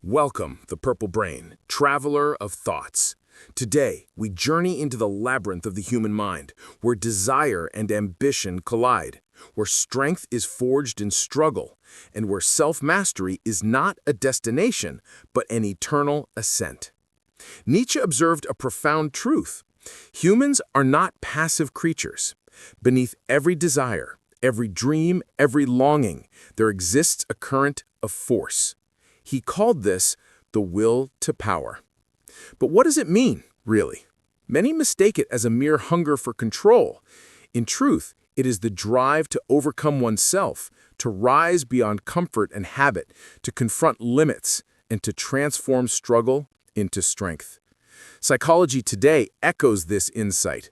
Welcome, the Purple Brain, traveler of thoughts. Today, we journey into the labyrinth of the human mind, where desire and ambition collide, where strength is forged in struggle, and where self-mastery is not a destination, but an eternal ascent. Nietzsche observed a profound truth. Humans are not passive creatures. Beneath every desire, every dream, every longing, there exists a current of force. He called this the will to power. But what does it mean, really? Many mistake it as a mere hunger for control. In truth, it is the drive to overcome oneself, to rise beyond comfort and habit, to confront limits, and to transform struggle into strength. Psychology today echoes this insight.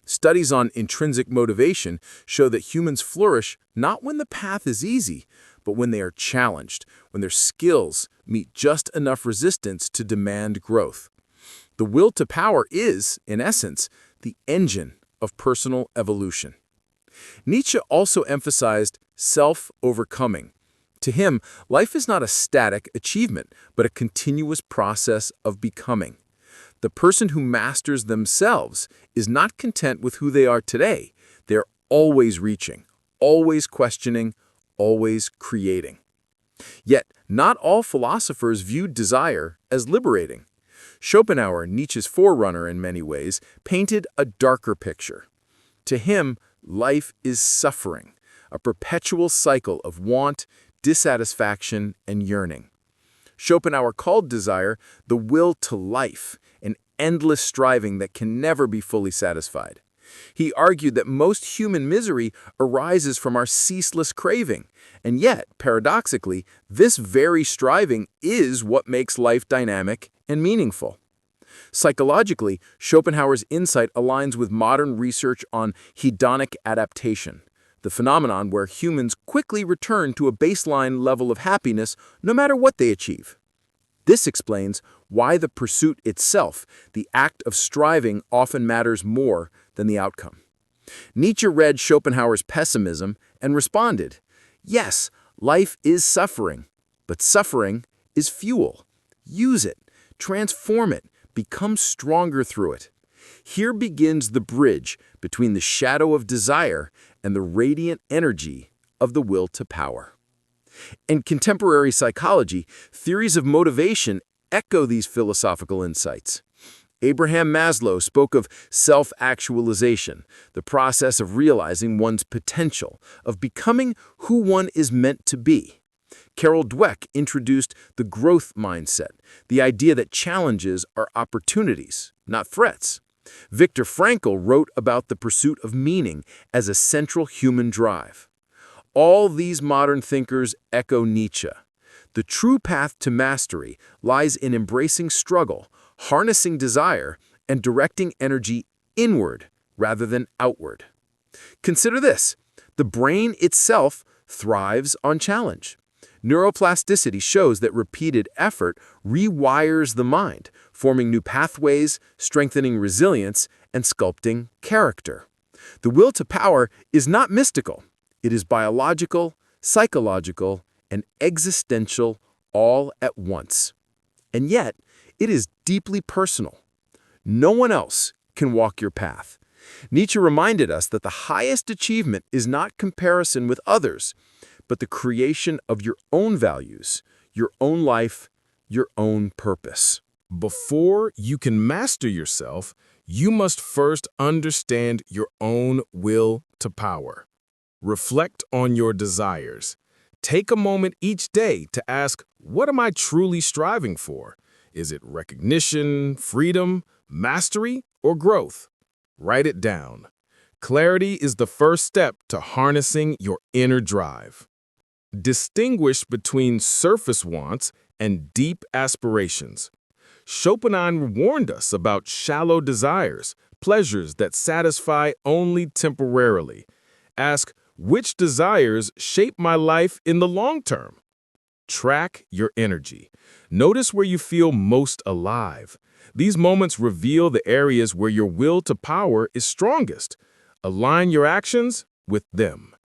Studies on intrinsic motivation show that humans flourish not when the path is easy, but when they are challenged, when their skills meet just enough resistance to demand growth. The will to power is, in essence, the engine of personal evolution. Nietzsche also emphasized self-overcoming. To him, life is not a static achievement, but a continuous process of becoming. The person who masters themselves is not content with who they are today. They're always reaching, always questioning, always creating. Yet, not all philosophers viewed desire as liberating. Schopenhauer, Nietzsche's forerunner in many ways, painted a darker picture. To him, life is suffering, a perpetual cycle of want, dissatisfaction, and yearning. Schopenhauer called desire the will to life, an endless striving that can never be fully satisfied. He argued that most human misery arises from our ceaseless craving, and yet, paradoxically, this very striving is what makes life dynamic and meaningful. Psychologically, Schopenhauer's insight aligns with modern research on hedonic adaptation, the phenomenon where humans quickly return to a baseline level of happiness no matter what they achieve. This explains why the pursuit itself, the act of striving, often matters more than the outcome. Nietzsche read Schopenhauer's pessimism and responded, "Yes, life is suffering, but suffering is fuel. Use it, transform it, become stronger through it." Here begins the bridge between the shadow of desire and the radiant energy of the will to power. In contemporary psychology, theories of motivation echo these philosophical insights. Abraham Maslow spoke of self-actualization, the process of realizing one's potential, of becoming who one is meant to be. Carol Dweck introduced the growth mindset, the idea that challenges are opportunities, not threats. Viktor Frankl wrote about the pursuit of meaning as a central human drive. All these modern thinkers echo Nietzsche. The true path to mastery lies in embracing struggle, harnessing desire, and directing energy inward rather than outward. Consider this: the brain itself thrives on challenge. Neuroplasticity shows that repeated effort rewires the mind, forming new pathways, strengthening resilience, and sculpting character. The will to power is not mystical. It is biological, psychological, and existential all at once. And yet, it is deeply personal. No one else can walk your path. Nietzsche reminded us that the highest achievement is not comparison with others, but the creation of your own values, your own life, your own purpose. Before you can master yourself, you must first understand your own will to power. Reflect on your desires. Take a moment each day to ask, what am I truly striving for? Is it recognition, freedom, mastery, or growth? Write it down. Clarity is the first step to harnessing your inner drive. Distinguish between surface wants and deep aspirations. Schopenhauer warned us about shallow desires, pleasures that satisfy only temporarily. Ask, which desires shape my life in the long term? Track your energy. Notice where you feel most alive. These moments reveal the areas where your will to power is strongest. Align your actions with them.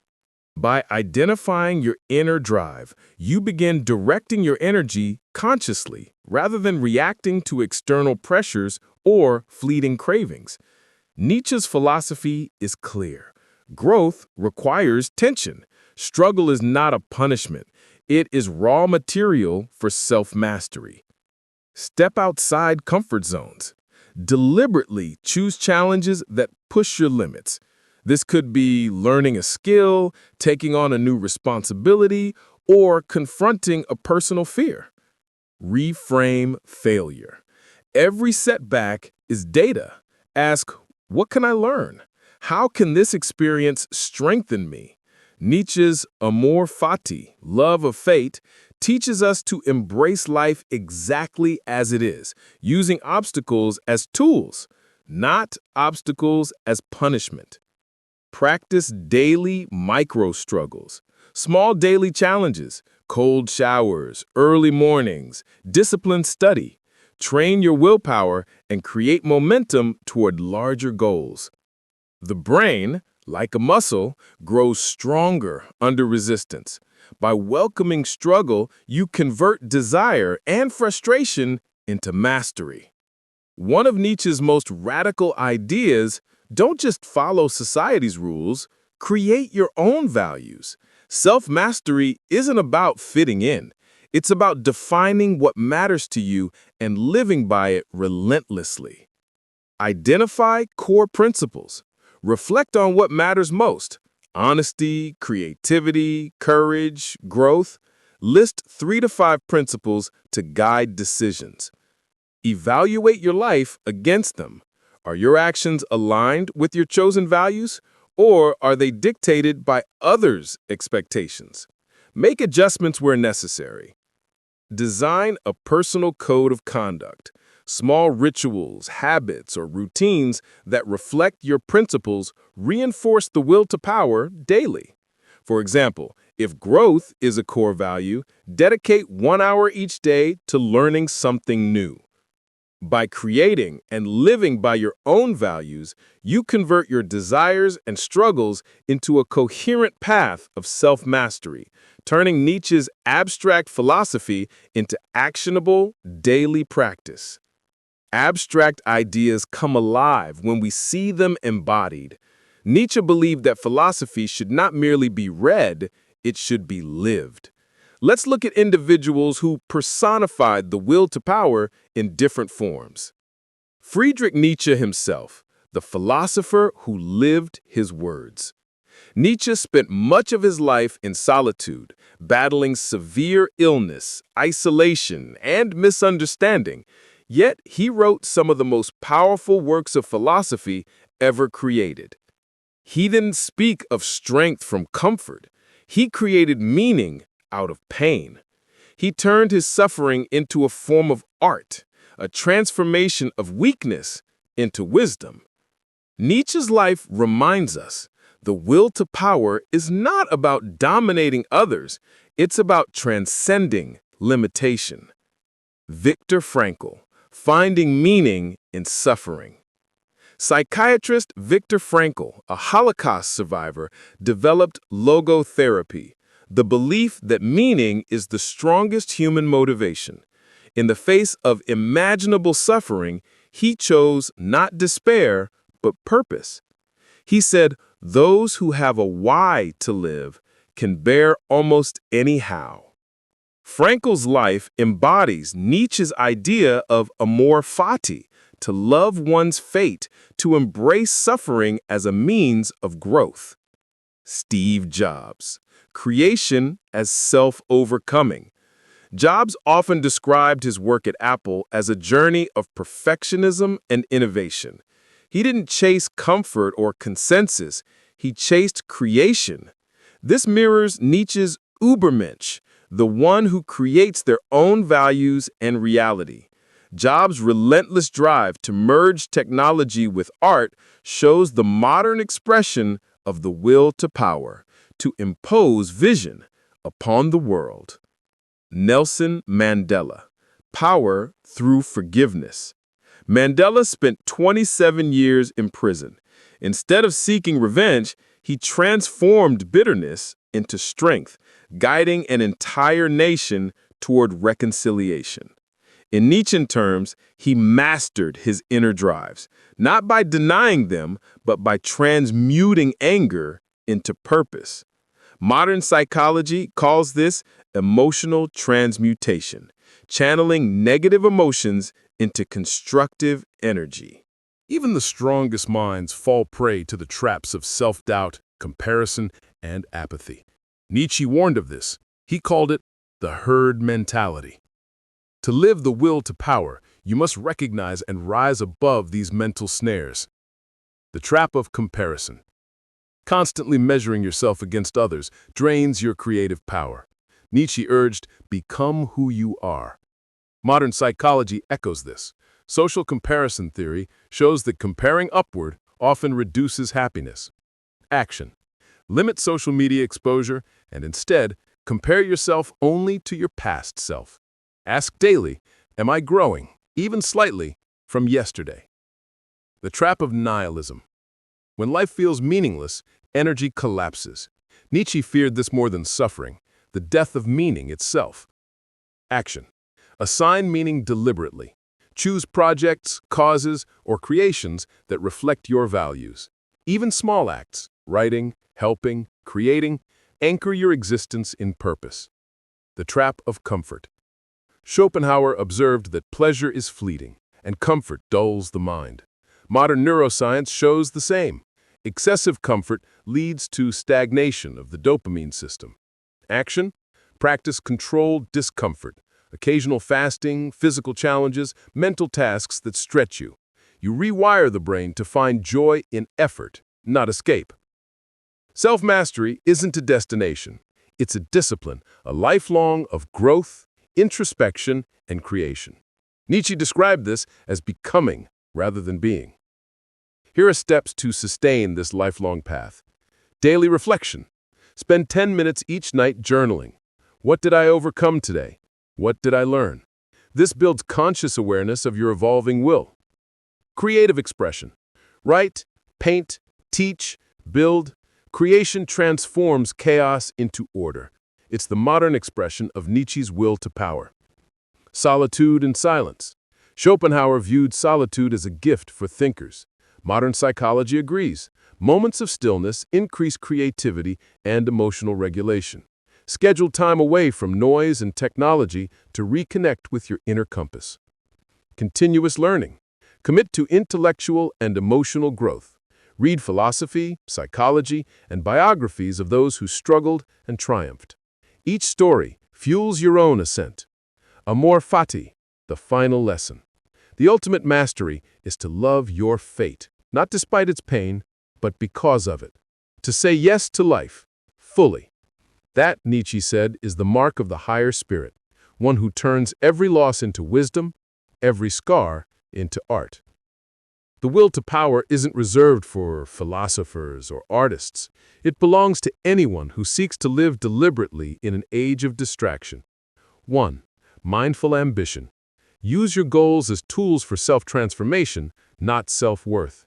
By identifying your inner drive, you begin directing your energy consciously rather than reacting to external pressures or fleeting cravings. Nietzsche's philosophy is clear. Growth requires tension. Struggle is not a punishment. It is raw material for self-mastery. Step outside comfort zones. Deliberately choose challenges that push your limits. This could be learning a skill, taking on a new responsibility, or confronting a personal fear. Reframe failure. Every setback is data. Ask, what can I learn? How can this experience strengthen me? Nietzsche's amor fati, love of fate, teaches us to embrace life exactly as it is, using obstacles as tools, not obstacles as punishment. Practice daily micro-struggles, small daily challenges, cold showers, early mornings, disciplined study. Train your willpower and create momentum toward larger goals. The brain, like a muscle, grows stronger under resistance. By welcoming struggle, you convert desire and frustration into mastery. One of Nietzsche's most radical ideas: don't just follow society's rules, create your own values. Self-mastery isn't about fitting in. It's about defining what matters to you and living by it relentlessly. Identify core principles. Reflect on what matters most: honesty, creativity, courage, growth. List 3 to 5 principles to guide decisions. Evaluate your life against them. Are your actions aligned with your chosen values, or are they dictated by others' expectations? Make adjustments where necessary. Design a personal code of conduct. Small rituals, habits, or routines that reflect your principles reinforce the will to power daily. For example, if growth is a core value, dedicate 1 hour each day to learning something new. By creating and living by your own values, you convert your desires and struggles into a coherent path of self-mastery, turning Nietzsche's abstract philosophy into actionable daily practice. Abstract ideas come alive when we see them embodied. Nietzsche believed that philosophy should not merely be read, it should be lived. Let's look at individuals who personified the will to power in different forms. Friedrich Nietzsche himself, the philosopher who lived his words. Nietzsche spent much of his life in solitude, battling severe illness, isolation, and misunderstanding. Yet he wrote some of the most powerful works of philosophy ever created. He didn't speak of strength from comfort. He created meaning out of pain. He turned his suffering into a form of art, a transformation of weakness into wisdom. Nietzsche's life reminds us the will to power is not about dominating others, it's about transcending limitation. Viktor Frankl, finding meaning in suffering. Psychiatrist Viktor Frankl, a Holocaust survivor, developed logotherapy, the belief that meaning is the strongest human motivation. In the face of imaginable suffering, he chose not despair, but purpose. He said, "Those who have a why to live can bear almost any how." Frankl's life embodies Nietzsche's idea of amor fati, to love one's fate, to embrace suffering as a means of growth. Steve Jobs, creation as self-overcoming. Jobs often described his work at Apple as a journey of perfectionism and innovation. He didn't chase comfort or consensus, he chased creation. This mirrors Nietzsche's Übermensch, the one who creates their own values and reality. Jobs' relentless drive to merge technology with art shows the modern expression of the will to power, to impose vision upon the world. Nelson Mandela, power through forgiveness. Mandela spent 27 years in prison. Instead of seeking revenge, he transformed bitterness into strength, guiding an entire nation toward reconciliation. In Nietzschean terms, he mastered his inner drives, not by denying them, but by transmuting anger into purpose. Modern psychology calls this emotional transmutation, channeling negative emotions into constructive energy. Even the strongest minds fall prey to the traps of self-doubt, comparison, and apathy. Nietzsche warned of this. He called it the herd mentality. To live the will to power, you must recognize and rise above these mental snares. The trap of comparison. Constantly measuring yourself against others drains your creative power. Nietzsche urged, become who you are. Modern psychology echoes this. Social comparison theory shows that comparing upward often reduces happiness. Action. Limit social media exposure and instead compare yourself only to your past self. Ask daily, am I growing, even slightly, from yesterday? The trap of nihilism. When life feels meaningless, energy collapses. Nietzsche feared this more than suffering, the death of meaning itself. Action. Assign meaning deliberately. Choose projects, causes, or creations that reflect your values. Even small acts, writing, helping, creating, anchor your existence in purpose. The trap of comfort. Schopenhauer observed that pleasure is fleeting, and comfort dulls the mind. Modern neuroscience shows the same. Excessive comfort leads to stagnation of the dopamine system. Action? Practice controlled discomfort. Occasional fasting, physical challenges, mental tasks that stretch you. You rewire the brain to find joy in effort, not escape. Self-mastery isn't a destination. It's a discipline, a lifelong of growth, introspection, and creation. Nietzsche described this as becoming rather than being. Here are steps to sustain this lifelong path. Daily reflection. Spend 10 minutes each night journaling. What did I overcome today? What did I learn? This builds conscious awareness of your evolving will. Creative expression. Write, paint, teach, build. Creation transforms chaos into order. It's the modern expression of Nietzsche's will to power. Solitude and silence. Schopenhauer viewed solitude as a gift for thinkers. Modern psychology agrees. Moments of stillness increase creativity and emotional regulation. Schedule time away from noise and technology to reconnect with your inner compass. Continuous learning. Commit to intellectual and emotional growth. Read philosophy, psychology, and biographies of those who struggled and triumphed. Each story fuels your own ascent. Amor fati, the final lesson. The ultimate mastery is to love your fate, not despite its pain, but because of it. To say yes to life, fully. That, Nietzsche said, is the mark of the higher spirit, one who turns every loss into wisdom, every scar into art. The will to power isn't reserved for philosophers or artists. It belongs to anyone who seeks to live deliberately in an age of distraction. 1. Mindful ambition. Use your goals as tools for self-transformation, not self-worth.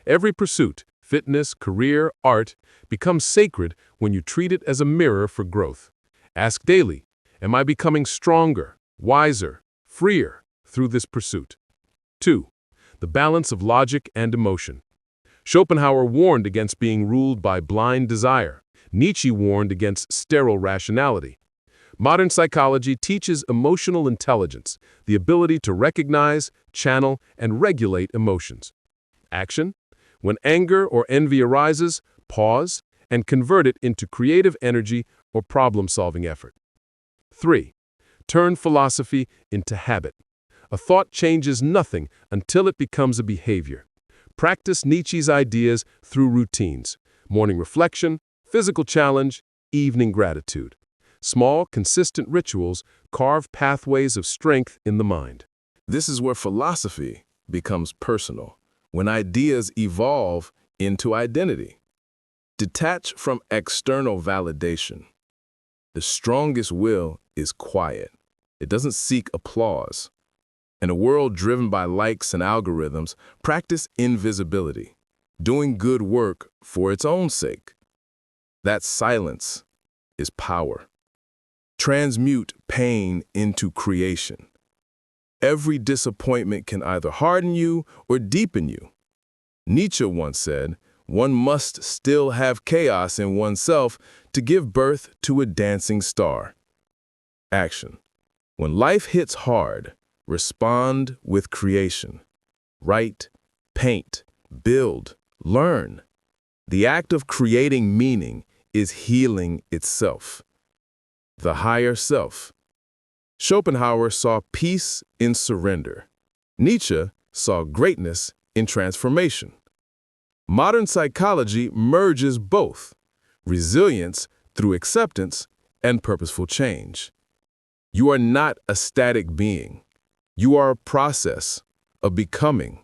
Every pursuit, fitness, career, art, becomes sacred when you treat it as a mirror for growth. Ask daily, am I becoming stronger, wiser, freer through this pursuit? 2. The balance of logic and emotion. Schopenhauer warned against being ruled by blind desire. Nietzsche warned against sterile rationality. Modern psychology teaches emotional intelligence, the ability to recognize, channel, and regulate emotions. Action? When anger or envy arises, pause and convert it into creative energy or problem-solving effort. 3. Turn philosophy into habit. A thought changes nothing until it becomes a behavior. Practice Nietzsche's ideas through routines: morning reflection, physical challenge, evening gratitude. Small, consistent rituals carve pathways of strength in the mind. This is where philosophy becomes personal, when ideas evolve into identity. Detach from external validation. The strongest will is quiet. It doesn't seek applause. In a world driven by likes and algorithms, practice invisibility, doing good work for its own sake. That silence is power. Transmute pain into creation. Every disappointment can either harden you or deepen you. Nietzsche once said, one must still have chaos in oneself to give birth to a dancing star. Action. When life hits hard, respond with creation. Write, paint, build, learn. The act of creating meaning is healing itself. The higher self. Schopenhauer saw peace in surrender. Nietzsche saw greatness in transformation. Modern psychology merges both, resilience through acceptance and purposeful change. You are not a static being. You are a process of becoming.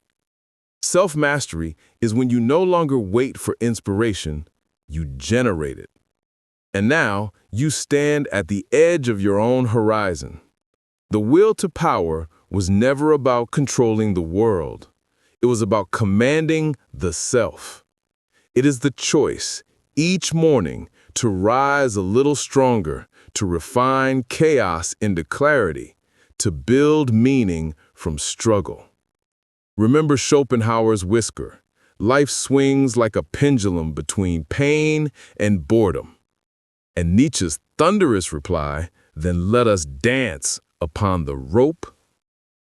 Self-mastery is when you no longer wait for inspiration, you generate it. And now you stand at the edge of your own horizon. The will to power was never about controlling the world. It was about commanding the self. It is the choice, each morning, to rise a little stronger, to refine chaos into clarity, to build meaning from struggle. Remember Schopenhauer's whisker. Life swings like a pendulum between pain and boredom. And Nietzsche's thunderous reply, then let us dance upon the rope.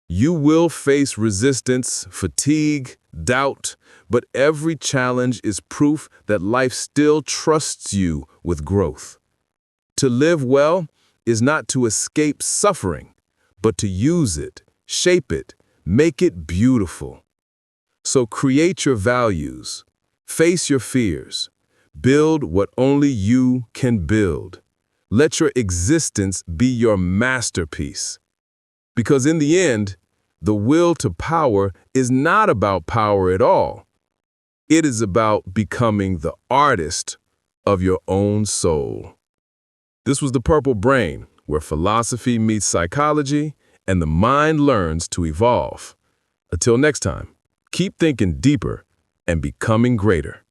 You will face resistance, fatigue, doubt, but every challenge is proof that life still trusts you with growth. To live well is not to escape suffering, but to use it, shape it, make it beautiful. So create your values, face your fears, build what only you can build. Let your existence be your masterpiece. Because in the end, the will to power is not about power at all. It is about becoming the artist of your own soul. This was The Purple Brain, where philosophy meets psychology and the mind learns to evolve. Until next time, keep thinking deeper and becoming greater.